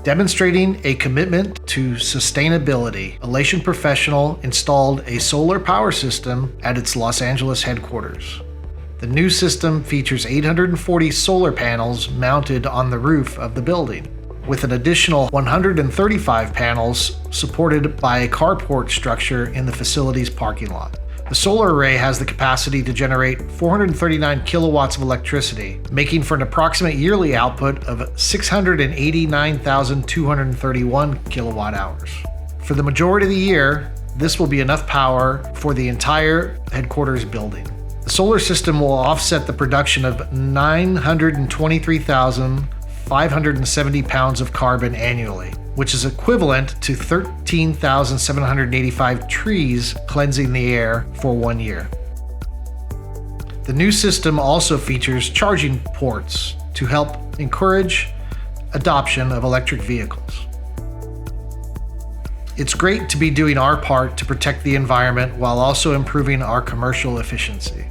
Demonstrating a commitment to sustainability, Elation Professional installed a solar power system at its Los Angeles headquarters. The new system features 840 solar panels mounted on the roof of the building, with an additional 135 panels supported by a carport structure in the facility's parking lot. The solar array has the capacity to generate 439 kilowatts of electricity, making for an approximate yearly output of 689,231 kilowatt hours. For the majority of the year, this will be enough power for the entire headquarters building. The solar system will offset the production of 923,570 pounds of carbon annually, which is equivalent to 13,785 trees cleansing the air for 1 year. The new system also features charging ports to help encourage adoption of electric vehicles. It's great to be doing our part to protect the environment while also improving our commercial efficiency.